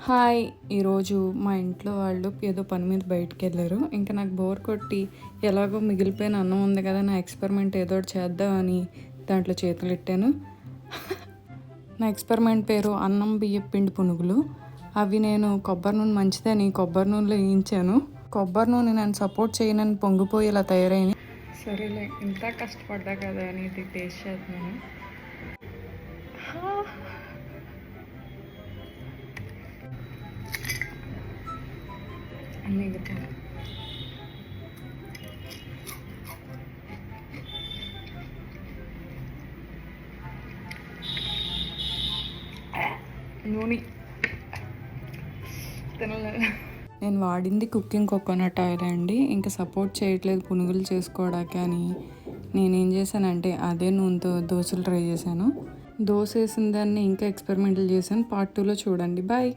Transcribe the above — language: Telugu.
హాయ్! ఈరోజు మా ఇంట్లో వాళ్ళు ఏదో పని మీద బయటికెళ్ళారు. ఇంకా నాకు బోర్ కొట్టి ఎలాగో మిగిలిపోయిన అన్నం ఉంది కదా! నా ఎక్స్పెరిమెంట్ ఏదో ఒకటి చేద్దామని దాంట్లో చేతులెట్టాను. నా ఎక్స్పెరిమెంట్ పేరు అన్నం బియ్యపు పిండి పునుగులు. అవి నేను కొబ్బరి నూనె మంచిదని కొబ్బరి నూనెలో వేయించాను. కొబ్బరి నూనె నేను సపోర్ట్ చేయనని పొంగిపోయి ఇలా తయారైంది. సరేలే ఇంత కష్టపడ్డా కదా అని ఇది టేస్ట్ చేస్తున్నాను. అన్నీ ఎగురుతాయి. నూనె తినలేదు. నేను వాడింది కుకింగ్ కోకోనట్ ఆయిల్ అండి. ఇంకా సపోర్ట్ చేయట్లేదు పునుగులు చేసుకోవడానికి అని నేనేం చేశానంటే అదే నూనెతో దోశలు ట్రై చేశాను. దోశ వేసిన దాన్ని ఇంకా ఎక్స్పెరిమెంట్లు చేశాను. పార్ట్ 2లో చూడండి. బాయ్.